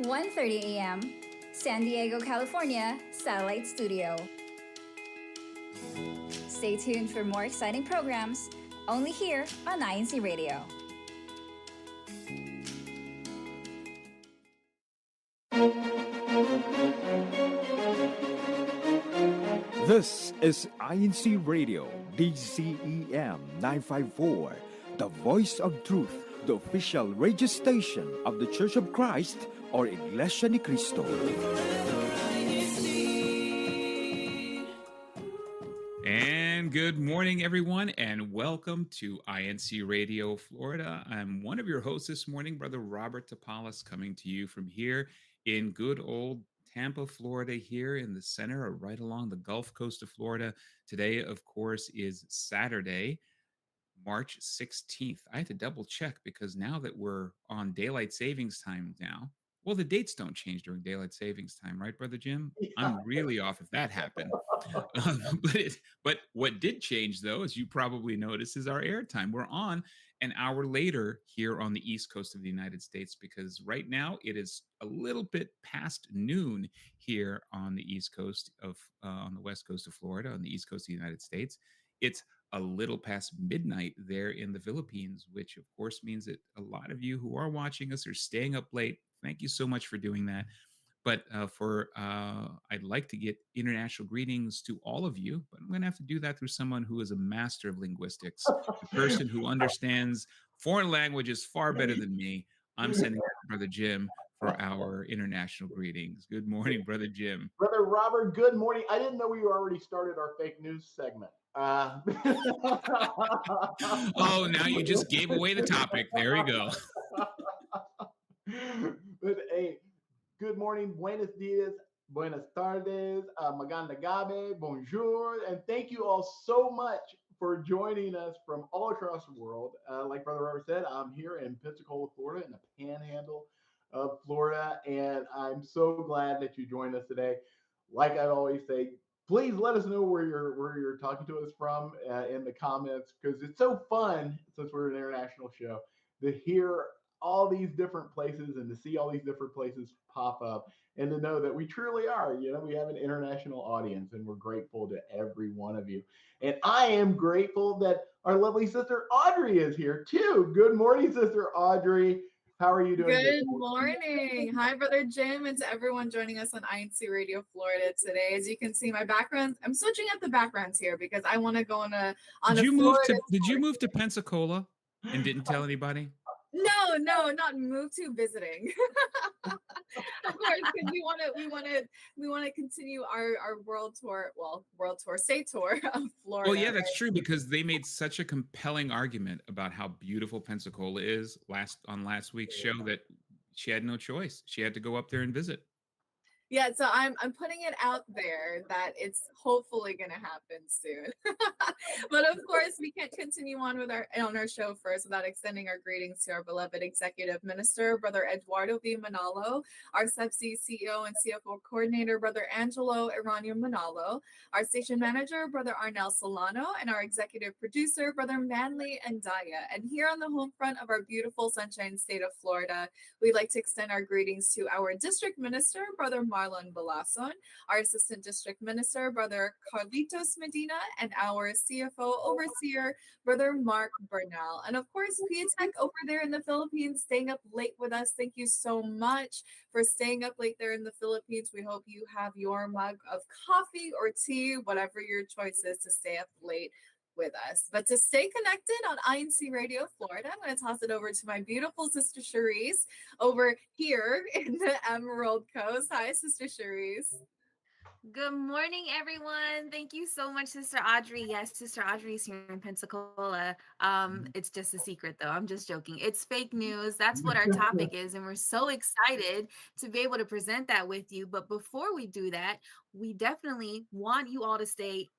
1:30 a.m. San Diego, California, Satellite Studio. Stay tuned for more exciting programs only here on INCRadio. This is INCRadio, DCEM 954, the voice of truth, the official radio station of the Church of Christ, or Iglesianicristo. And good morning, everyone, and welcome to INC Radio Florida. I'm one of your hosts this morning, Brother Robert Tapalas, coming to you from here in good old Tampa, Florida, here in the center, or right along the Gulf Coast of Florida. Today, of course, is Saturday, March 16th. I had to double check because now that we're on daylight savings time now, well, the dates don't change during daylight savings time, right, Brother Jim? Yeah. I'm really off if that happened. But what did change, though, as you probably noticed, is our airtime. We're on an hour later here on the East Coast of the United States because right now it is a little bit past noon here on the East Coast of, on the West Coast of Florida, on the East Coast of the United States. It's a little past midnight there in the Philippines, which of course means that a lot of you who are watching us are staying up late. Thank you so much for doing that. But I'd like to get international greetings to all of you, but I'm going to have to do that through someone who is a master of linguistics, a person who understands foreign languages far better than me. I'm sending Brother Jim for our international greetings. Good morning, Brother Jim. Brother Robert, good morning. I didn't know we already started our fake news segment. Oh, now you just gave away the topic. There we go. But hey, good morning, buenos dias, buenas tardes, maganda gabe, bonjour, and thank you all so much for joining us from all across the world. Like Brother Robert said, I'm here in Pensacola, Florida, in the Panhandle of Florida, and I'm so glad that you joined us today. Like I always say, please let us know where you're talking to us from in the comments, because it's so fun, since we're an international show, to hear all these different places and to see all these different places pop up and to know that we truly are, we have an international audience, and we're grateful to every one of you. And I am grateful that our lovely sister Audrey is here too. Good morning, Sister Audrey. How are you doing? Good morning. Hi, Brother Jim, and to everyone joining us on INC Radio Florida today. As you can see, my background, I'm switching up the backgrounds here because I want to go on a Did you move to Pensacola and didn't tell anybody? No, not move to, visiting. Of course, because we want to continue our world tour, state tour of Florida. Well, yeah, that's true, because they made such a compelling argument about how beautiful Pensacola is on last week's show that she had no choice. She had to go up there and visit. Yeah, so I'm putting it out there that it's hopefully going to happen soon. But of course, we can't continue on with our show first without extending our greetings to our beloved executive minister, Brother Eduardo V. Manalo, our Subsea CEO and CFO coordinator, Brother Angelo Iranio Manalo, our station manager, Brother Arnel Solano, and our executive producer, Brother Manley Andaya. And here on the home front of our beautiful sunshine state of Florida, we'd like to extend our greetings to our district minister, Brother Marlon Balason, our Assistant District Minister, Brother Carlitos Medina, and our CFO Overseer, Brother Mark Bernal. And of course, Piatek over there in the Philippines, staying up late with us. Thank you so much for staying up late there in the Philippines. We hope you have your mug of coffee or tea, whatever your choice is to stay up late with us. But to stay connected on INC Radio Florida, I'm going to toss it over to my beautiful sister Cherise over here in the Emerald Coast. Hi, Sister Cherise. Good morning, everyone. Thank you so much, Sister Audrey. Yes, Sister Audrey is here in Pensacola. It's just a secret, though. I'm just joking. It's fake news. That's what our topic is, and we're so excited to be able to present that with you. But before we do that, we definitely want you all to stay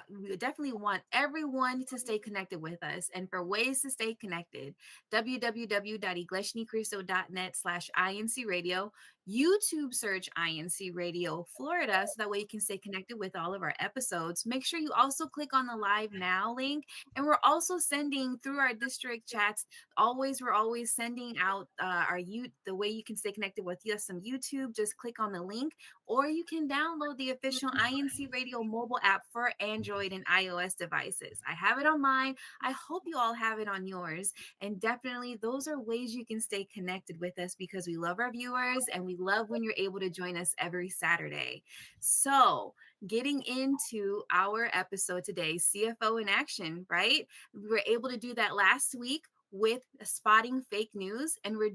we definitely want everyone to stay connected with us. And for ways to stay connected, www.iglesianicristo.net/INC Radio. YouTube search INC Radio Florida so that way you can stay connected with all of our episodes. Make sure you also click on the Live Now link. And we're also sending through our district chats. We're always sending out the way you can stay connected with us on YouTube. Just click on the link, or you can download the official INC Radio mobile app for Android and iOS devices. I have it on mine. I hope you all have it on yours. And definitely, those are ways you can stay connected with us because we love our viewers and we love when you're able to join us every Saturday. So, getting into our episode today, CFO in action, right? We were able to do that last week with spotting fake news, and we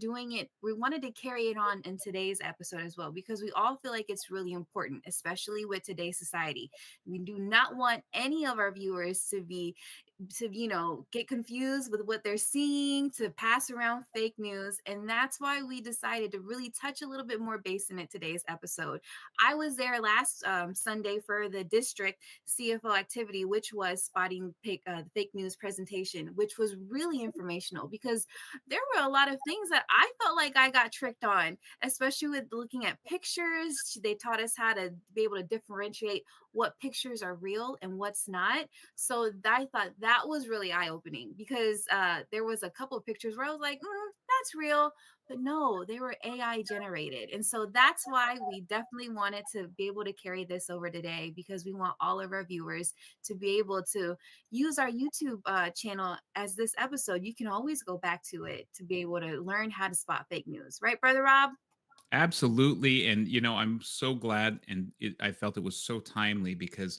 wanted to carry it on in today's episode as well because we all feel like it's really important, especially with today's society. We do not want any of our viewers to get confused with what they're seeing, to pass around fake news. And that's why we decided to really touch a little bit more base in it today's episode. I was there last Sunday for the district CFO activity, which was spotting fake news presentation, which was really informational because there were a lot of things that I felt like I got tricked on, especially with looking at pictures. They taught us how to be able to differentiate what pictures are real and what's not. So I thought that was really eye-opening because there was a couple of pictures where I was like, that's real. But no, they were AI generated. And so that's why we definitely wanted to be able to carry this over today because we want all of our viewers to be able to use our YouTube channel as this episode. You can always go back to it to be able to learn how to spot fake news. Right, Brother Rob? Absolutely. And, I'm so glad and I felt it was so timely because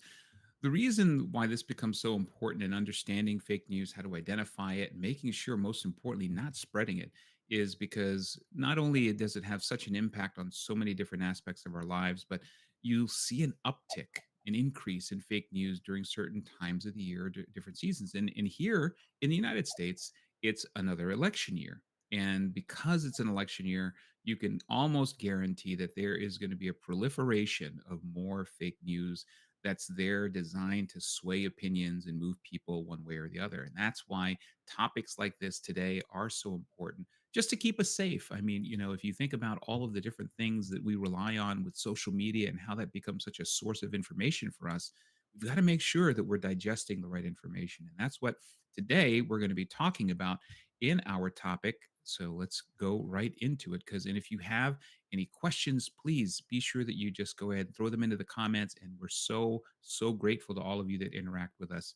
the reason why this becomes so important in understanding fake news, how to identify it, and making sure, most importantly, not spreading it, is because not only does it have such an impact on so many different aspects of our lives, but you see an uptick, an increase in fake news during certain times of the year, different seasons. And here in the United States, it's another election year. And because it's an election year, you can almost guarantee that there is going to be a proliferation of more fake news that's there designed to sway opinions and move people one way or the other. And that's why topics like this today are so important just to keep us safe. I mean, if you think about all of the different things that we rely on with social media and how that becomes such a source of information for us, we've got to make sure that we're digesting the right information. And that's what today we're going to be talking about in our topic. So let's go right into it. And if you have any questions, please be sure that you just go ahead and throw them into the comments. And we're so, so grateful to all of you that interact with us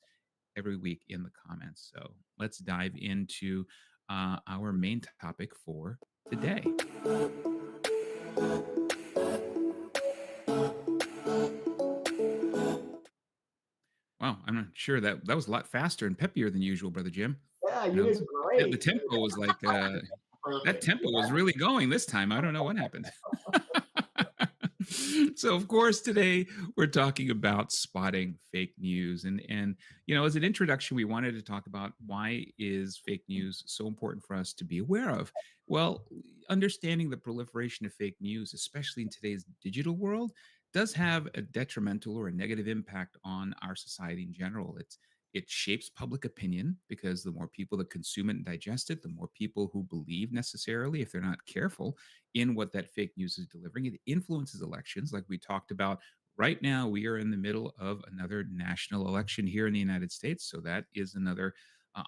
every week in the comments. So let's dive into our main topic for today. Wow, I'm not sure that was a lot faster and peppier than usual, Brother Jim. Yeah, You you know, did the great. tempo was like that Perfect. tempo was really going this time. I don't know what happened. So of course today we're talking about spotting fake news and as an introduction we wanted to talk about why is fake news so important for us to be aware of. Well, understanding the proliferation of fake news, especially in today's digital world, does have a detrimental or a negative impact on our society in general. It shapes public opinion because the more people that consume it and digest it, the more people who believe necessarily, if they're not careful, in what that fake news is delivering. It influences elections, like we talked about. Right now, we are in the middle of another national election here in the United States. So that is another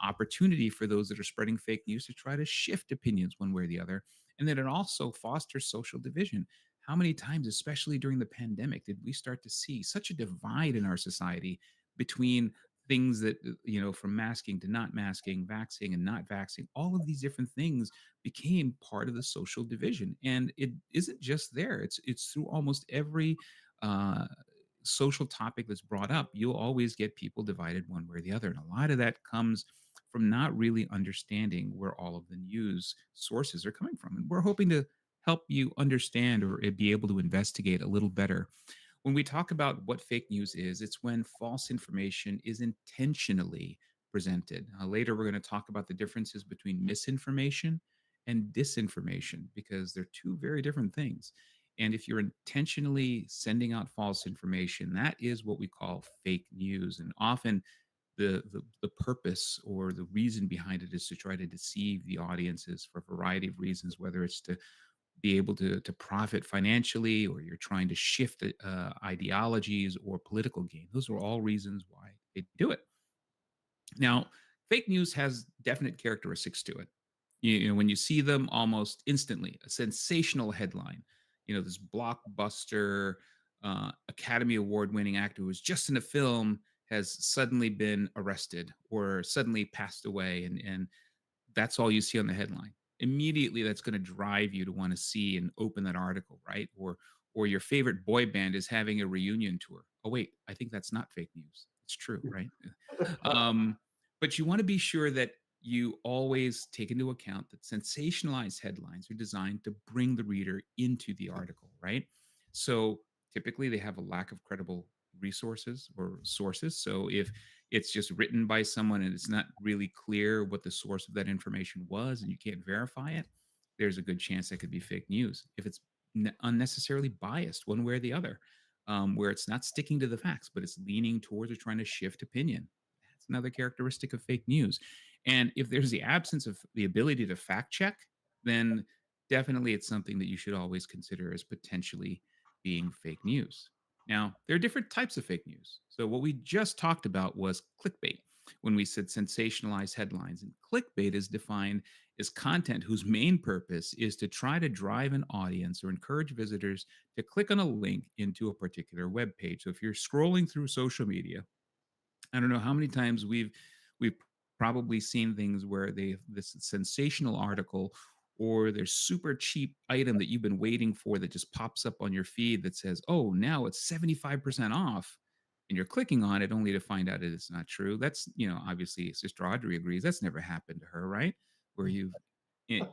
opportunity for those that are spreading fake news to try to shift opinions one way or the other. And then it also fosters social division. How many times, especially during the pandemic, did we start to see such a divide in our society between things that, from masking to not masking, vaxing and not vaxing, all of these different things became part of the social division. And it isn't just there. It's through almost every uh, social topic that's brought up. You'll always get people divided one way or the other. And a lot of that comes from not really understanding where all of the news sources are coming from. And we're hoping to help you understand or be able to investigate a little better. When we talk about what fake news is, it's when false information is intentionally presented. Later, we're going to talk about the differences between misinformation and disinformation because they're two very different things. And if you're intentionally sending out false information, that is what we call fake news. And often the purpose or the reason behind it is to try to deceive the audiences for a variety of reasons, whether it's to be able to profit financially, or you're trying to shift ideologies or political gain. Those are all reasons why they do it. Now, fake news has definite characteristics to it. When you see them almost instantly, a sensational headline, this blockbuster Academy Award winning actor who was just in a film has suddenly been arrested or suddenly passed away, and that's all you see on the headline. Immediately, that's going to drive you to want to see and open that article, right? Or your favorite boy band is having a reunion tour. Oh wait, I think that's not fake news. It's true, right? um, but you want to be sure that you always take into account that sensationalized headlines are designed to bring the reader into the article, right? So typically they have a lack of credible resources or sources. So if it's just written by someone and it's not really clear what the source of that information was and you can't verify it, there's a good chance that could be fake news. If it's unnecessarily biased one way or the other, where it's not sticking to the facts, but it's leaning towards or trying to shift opinion, that's another characteristic of fake news. And if there's the absence of the ability to fact check, then definitely it's something that you should always consider as potentially being fake news. Now, there are different types of fake news. So, what we just talked about was clickbait when we said sensationalized headlines. And clickbait is defined as content whose main purpose is to try to drive an audience or encourage visitors to click on a link into a particular web page. So, if you're scrolling through social media, I don't know how many times we've probably seen things where they this sensational article or there's super cheap item that you've been waiting for that just pops up on your feed that says, "Oh, now it's 75% off." And you're clicking on it only to find out that it's not true. That's, obviously Sister Audrey agrees. That's never happened to her, right? Where you've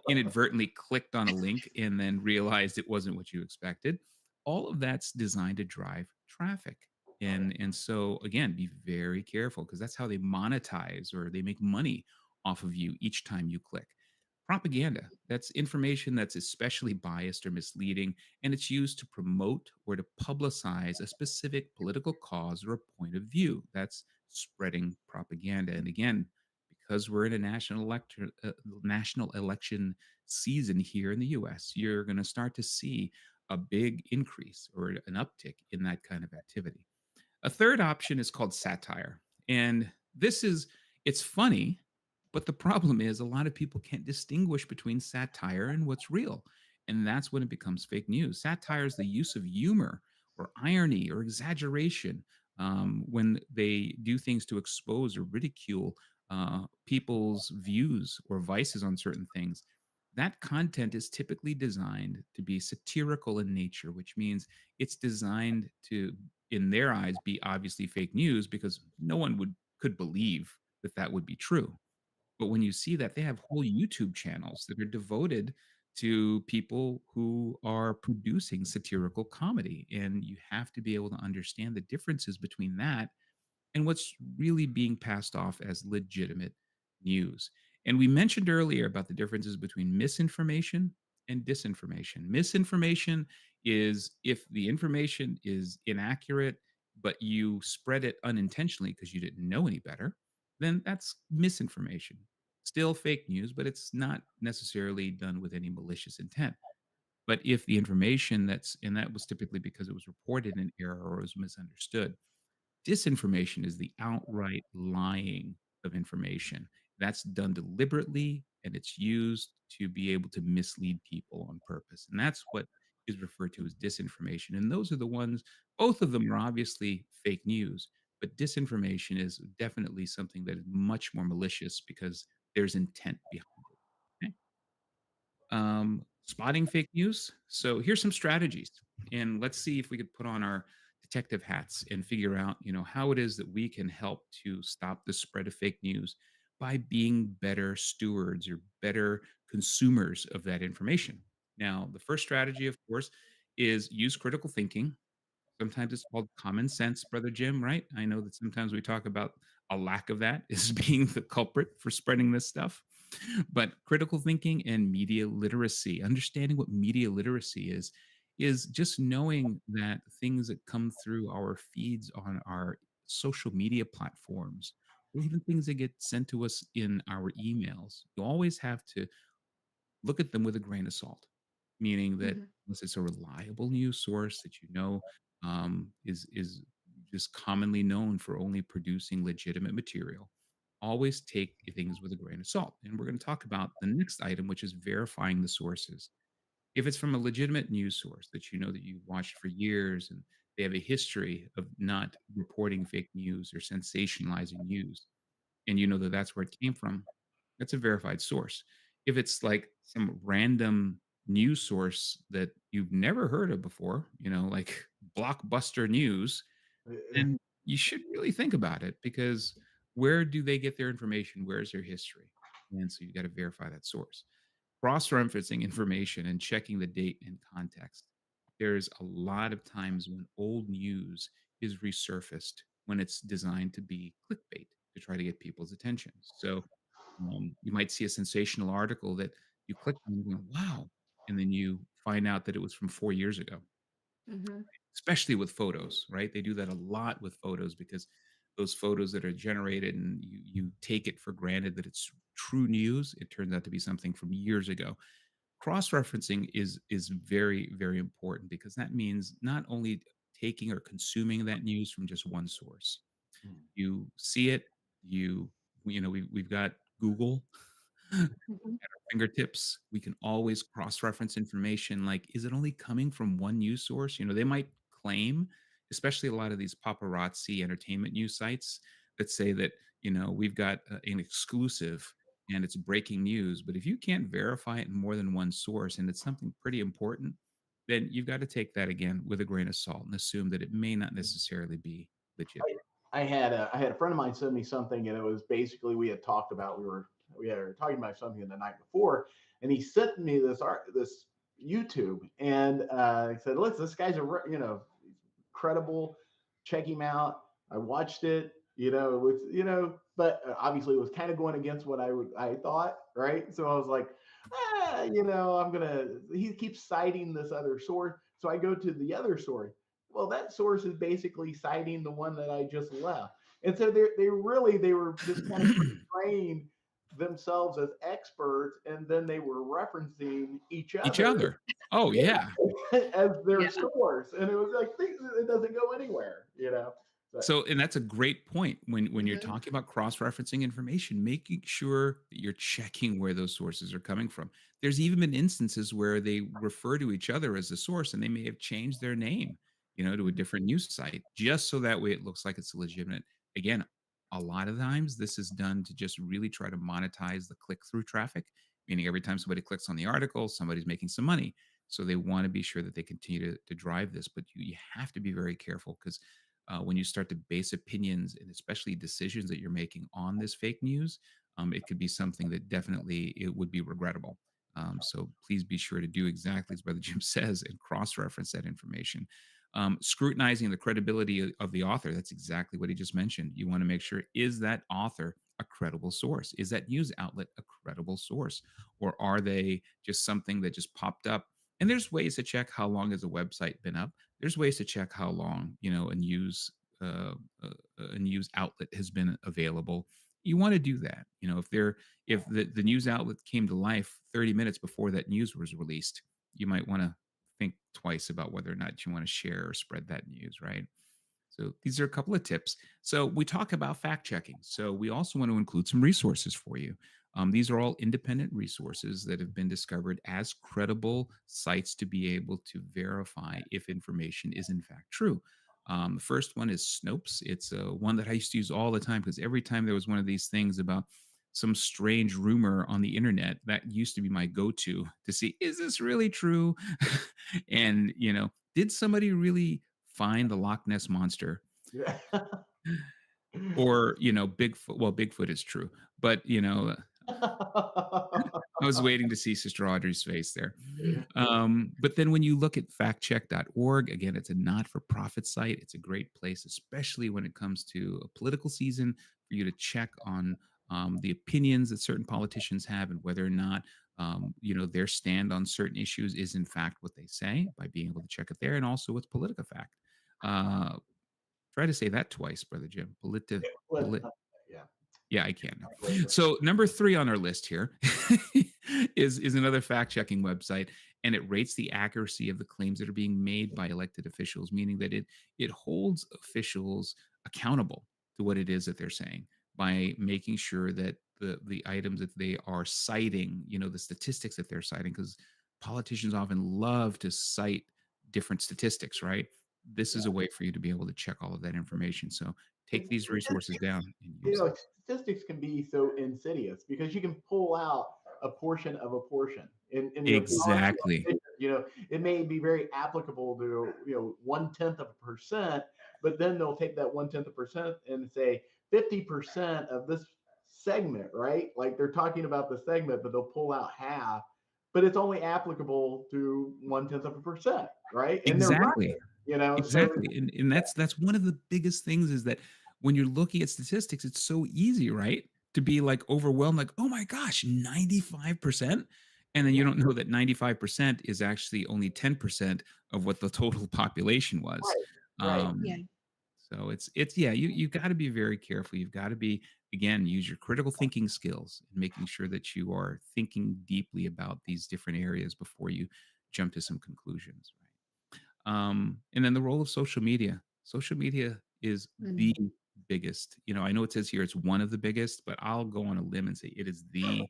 inadvertently clicked on a link and then realized it wasn't what you expected. All of that's designed to drive traffic. And so again, be very careful because that's how they monetize or they make money off of you each time you click. Propaganda, that's information that's especially biased or misleading, and it's used to promote or to publicize a specific political cause or a point of view. That's spreading propaganda. And again, because we're in a national election season here in the US, you're going to start to see a big increase or an uptick in that kind of activity. A third option is called satire. And it's funny, but the problem is a lot of people can't distinguish between satire and what's real. And that's when it becomes fake news. Satire is the use of humor or irony or exaggeration when they do things to expose or ridicule people's views or vices on certain things. That content is typically designed to be satirical in nature, which means it's designed to, in their eyes, be obviously fake news because no one could believe that that would be true. But when you see that, they have whole YouTube channels that are devoted to people who are producing satirical comedy, and you have to be able to understand the differences between that and what's really being passed off as legitimate news. And we mentioned earlier about the differences between misinformation and disinformation. Misinformation is if the information is inaccurate, but you spread it unintentionally because you didn't know any better, then that's misinformation. Still fake news, but it's not necessarily done with any malicious intent. But if the information and that was typically because it was reported in error or was misunderstood. Disinformation is the outright lying of information. That's done deliberately and it's used to be able to mislead people on purpose. And that's what is referred to as disinformation. And those are the ones, both of them are obviously fake news, but disinformation is definitely something that is much more malicious because there's intent behind it. Okay? Spotting fake news. So here's some strategies, and let's see if we could put on our detective hats and figure out, how it is that we can help to stop the spread of fake news by being better stewards or better consumers of that information. Now, the first strategy, of course, is use critical thinking. Sometimes it's called common sense, Brother Jim, right? I know that sometimes we talk about a lack of that as being the culprit for spreading this stuff. But critical thinking and media literacy, understanding what media literacy is just knowing that things that come through our feeds on our social media platforms, or even things that get sent to us in our emails, you always have to look at them with a grain of salt. meaning that Mhm. unless it's a reliable news source that is just commonly known for only producing legitimate material, always take things with a grain of salt. And we're going to talk about the next item, which is verifying the sources. If it's from a legitimate news source that you know that you've watched for years and they have a history of not reporting fake news or sensationalizing news, and you know that that's where it came from, that's a verified source. If it's like some random news source that you've never heard of before, like Blockbuster News, then you should really think about it because where do they get their information? Where's their history? And so you got to verify that source. Cross referencing information and checking the date and context. There's a lot of times when old news is resurfaced when it's designed to be clickbait to try to get people's attention. So you might see a sensational article that you click on and go, wow. And then you find out that it was from 4 years ago, Mhm. especially with photos, right? They do that a lot with photos because those photos that are generated and you take it for granted that it's true news, it turns out to be something from years ago. Cross-referencing is very, very important because that means not only taking or consuming that news from just one source. You see it, we've got Google Mhm. at our fingertips. We can always cross-reference information like, is it only coming from one news source? They might claim, especially a lot of these paparazzi entertainment news sites that say that, we've got an exclusive and it's breaking news. But if you can't verify it in more than one source and it's something pretty important, then you've got to take that again with a grain of salt and assume that it may not necessarily be legitimate. I had a friend of mine send me something, and it was basically we had talked about we were talking about something the night before, and he sent me this YouTube, and he said, "Look, this guy's credible. Check him out." I watched it. It was but obviously it was kind of going against what I thought, right? So I was like, I'm gonna. He keeps citing this other source, so I go to the other source. Well, that source is basically citing the one that I just left, and so they were just kind of portraying themselves as experts, and then they were referencing each Each other other. Oh, yeah. as their Yeah. source, and it was like it doesn't go anywhere. But So, and that's a great point when you're Mhm. talking about cross-referencing information, making sure that you're checking where those sources are coming from. There's even been instances where they refer to each other as a source, and they may have changed their name, to a different news site, just so that way it looks like it's legitimate. Again, a lot of times this is done to just really try to monetize the click-through traffic, meaning every time somebody clicks on the article, somebody's making some money. So they want to be sure that they continue to drive this, but you have to be very careful because when you start to base opinions and especially decisions that you're making on this fake news, it could be something that definitely it would be regrettable. So please be sure to do exactly as Brother Jim says and cross-reference that information. Scrutinizing the credibility of the author. That's exactly what he just mentioned. You want to make sure, is that author a credible source? Is that news outlet a credible source? Or are they just something that just popped up? And there's ways to check how long has a website been up. There's ways to check how long uh, a news outlet has been available. You want to do that. If the news outlet came to life 30 minutes before that news was released, you might want to think twice about whether or not you want to share or spread that news, right? So these are a couple of tips. So we talk about fact checking. So we also want to include some resources for you. These are all independent resources that have been discovered as credible sites to be able to verify if information is in fact true. The first one is Snopes. It's one that I used to use all the time because every time there was one of these things about some strange rumor on the internet, that used to be my go-to to see, is this really true? And, did somebody really find the Loch Ness monster? yeah. Or, Bigfoot. Well, Bigfoot is true, but, I was waiting to see Sister Audrey's face there. But then when you look at factcheck.org, again, it's a not for profit site. It's a great place, especially when it comes to a political season, for you to check on the opinions that certain politicians have and whether or not, their stand on certain issues is in fact what they say by being able to check it there. And also with PoliticaFact. Uh, Try to say that twice, Brother Jim. Well, yeah. Yeah, I can now. Great. So number 3 on our list here is another fact checking website, and it rates the accuracy of the claims that are being made by elected officials, meaning that it holds officials accountable to what it is that they're saying by making sure that the items that they are citing, the statistics that they're citing, because politicians often love to cite different statistics, right? This is a way for you to be able to check all of that information. So take these resources Statistics, down and use them. statistics can be so insidious because you can pull out a portion of a portion. And Exactly. it may be very applicable to 1/10 of a percent, but then they'll take that 1/10 of percent and say 50% of this segment, right? Like they're talking about the segment, but they'll pull out half, but it's only applicable to 1/10 of a percent, right? And they're right, Exactly. so Exactly. And that's one of the biggest things is that when you're looking at statistics, it's so easy, right? To be like overwhelmed, like, oh my gosh, 95%. And then yeah, you don't know that 95% is actually only 10% of what the total population was. right, right. Yeah. Um, so it's yeah, you got to be very careful. You've got to be, again, use your critical thinking skills and making sure that you are thinking deeply about these different areas before you jump to some conclusions, right? And then the role of social media. Social media is the Mhm. biggest. I know it says here it's one of the biggest, but I'll go on a limb and say it is the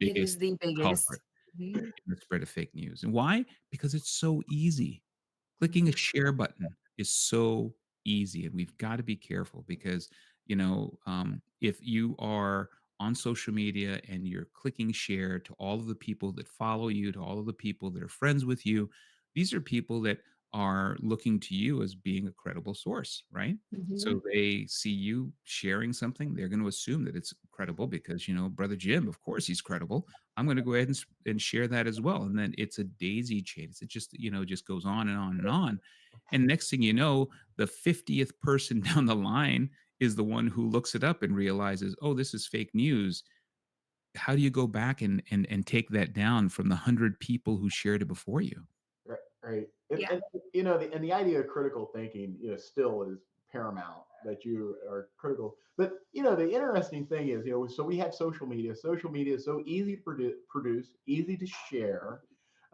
It is biggest the biggest. culprit Mhm. in the spread of fake news. And why? Because it's so easy. Clicking a Mhm. share button is so easy, and we've got to be careful because if you are on social media and you're clicking share to all of the people that follow you, to all of the people that are friends with you, these are people that are looking to you as being a credible source, right? So Mhm. they see you sharing something, they're going to assume that it's credible because brother Jim, of course he's credible. I'm going to go ahead and share that as well. And then it's a daisy chain. It just goes on and on and on. And next thing you know, the 50th person down the line is the one who looks it up and realizes, oh, this is fake news. How do you go back and take that down from the 100 people who shared it before you? Right, right. And, Yeah. and the idea of critical thinking, still is paramount that you are critical. But the interesting thing is, so we have social media. Social media is so easy to produce, easy to share.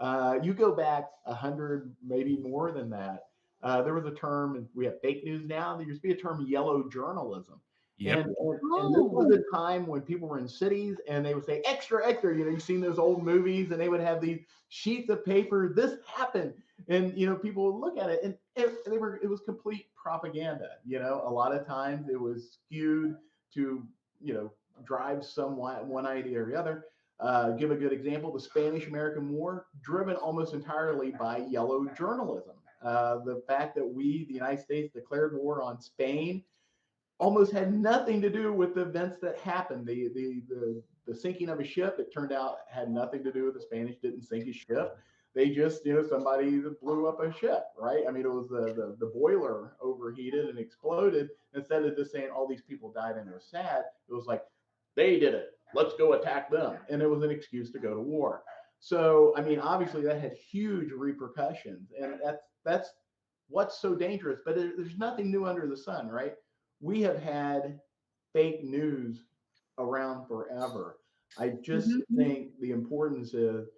You go back 100, maybe more than that. There was a term, and we have fake news now. There used to be a term, yellow journalism. Yep. And this was Oh. a time when people were in cities and they would say extra extra. You've seen those old movies, and they would have these sheets of paper. This happened, and people would look at it, and it was complete propaganda. A lot of times it was skewed to drive one idea or the other. Give a good example: the Spanish American War, driven almost entirely by yellow journalism. The fact that the United States, declared war on Spain almost had nothing to do with the events that happened. The sinking of a ship, it turned out, had nothing to do with the Spanish didn't sink a ship. They just, somebody blew up a ship, right? I mean, it was the boiler overheated and exploded. Instead of just saying all these people died and it was sad, it was like, they did it. Let's go attack them. And it was an excuse to go to war. So, I mean, obviously that had huge repercussions. And that's what's so dangerous. But there's nothing new under the sun, right? We have had fake news around forever. I just Mhm. think the importance is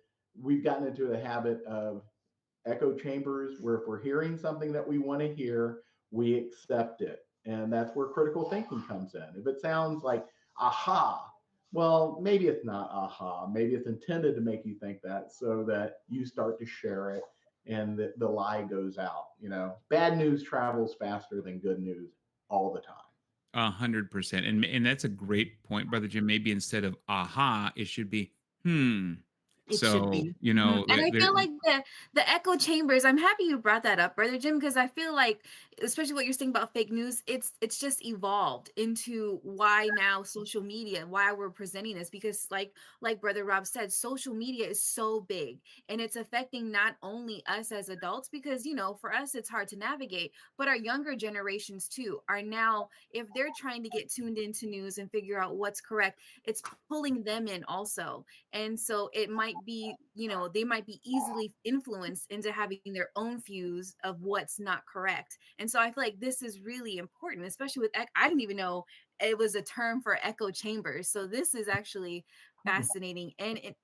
we've gotten into the habit of echo chambers where if we're hearing something that we want to hear, we accept it. And that's where critical thinking comes in. If it sounds like aha, well, maybe it's not aha. Maybe it's intended to make you think that so that you start to share it and the lie goes out. Bad news travels faster than good news all the time. 100%. And that's a great point, brother Jim. Maybe instead of aha, it should be hmm. It should So, be. Mhm. And I there. feel like the echo chambers, I'm happy you brought that up, Brother Jim, because I feel like, especially what you're saying about fake news, it's just evolved into why now social media, why we're presenting this, because like Brother Rob said, social media is so big and it's affecting not only us as adults, because for us it's hard to navigate, but our younger generations too are now, if they're trying to get tuned into news and figure out what's correct, it's pulling them in also. And so it might be, they might be easily influenced into having their own views of what's not correct. And so I feel like this is really important, especially with I didn't even know it was a term for echo chambers. So this is actually fascinating. And it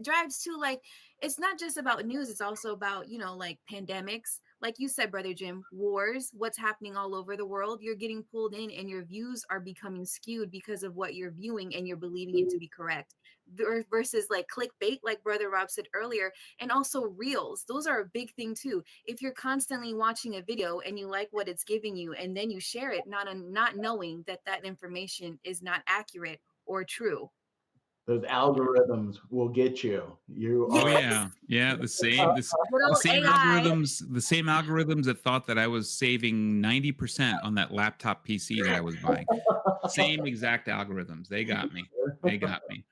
drives to, like, it's not just about news, it's also about, like pandemics, like you said, brother Jim, wars, what's happening all over the world. You're getting pulled in and your views are becoming skewed because of what you're viewing, and you're believing it to be correct. Versus like clickbait, like brother Rob said earlier, and also reels. Those are a big thing too. If you're constantly watching a video and you like what it's giving you, and then you share it, not knowing that that information is not accurate or true. Those algorithms will get you. You Oh are. Yes. yeah, the same the Little same AI. algorithms that thought that I was saving 90% on that laptop PC that I was buying. Same exact algorithms. They got me. They got me.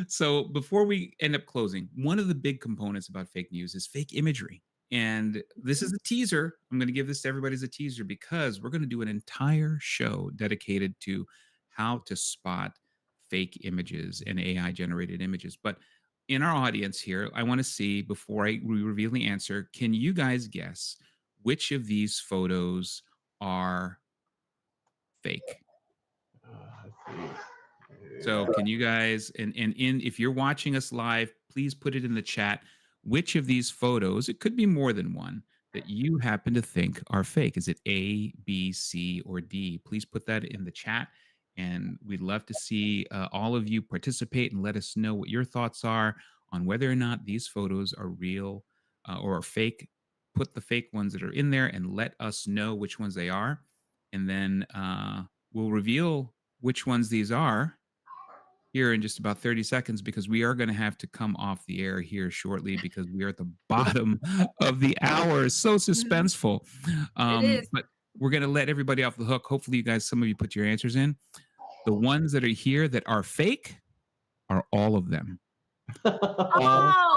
So before we end up closing, one of the big components about fake news is fake imagery. And this is a teaser. I'm going to give this to everybody as a teaser because we're going to do an entire show dedicated to how to spot fake images and AI generated images. But in our audience here, I want to see before we reveal the answer, can you guys guess which of these photos are fake? Let's see. So can you guys and in if you're watching us live, please put it in the chat which of these photos, it could be more than one, that you happen to think are fake. Is it A, B, C, or D? Please put that in the chat. And we'd love to see all of you participate and let us know what your thoughts are on whether or not these photos are real or are fake. Put the fake ones that are in there and let us know which ones they are. And then we'll reveal which ones these are here in just about 30 seconds because we are going to have to come off the air here shortly because we are at the bottom of the hour. So suspenseful. It is. But we're going to let everybody off the hook. Hopefully, you guys, some of you put your answers in. The ones that are here that are fake are all of them. All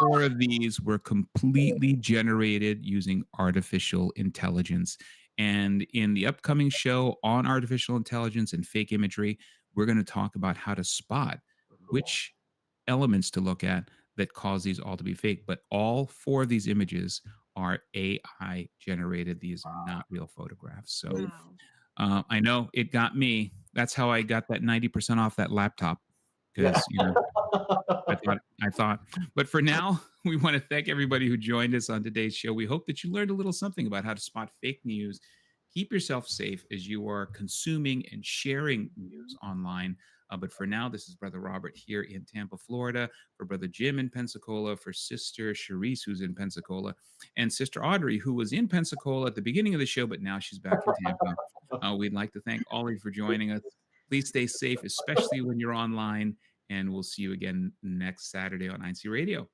Oh, four of these were completely generated using artificial intelligence. And in the upcoming show on artificial intelligence and fake imagery, we're going to talk about how to spot which elements to look at that cause these all to be fake. But all four of these images are AI generated. These are not real photographs. So wow. I know it got me. That's how I got that 90% off that laptop because, I thought, but for now, we want to thank everybody who joined us on today's show. We hope that you learned a little something about how to spot fake news. Keep yourself safe as you are consuming and sharing news online. But for now, this is Brother Robert here in Tampa, Florida, for Brother Jim in Pensacola, for Sister Charisse, who's in Pensacola, and Sister Audrey, who was in Pensacola at the beginning of the show, but now she's back in Tampa. We'd like to thank all of you for joining us. Please stay safe, especially when you're online. And we'll see you again next Saturday on INCRadio.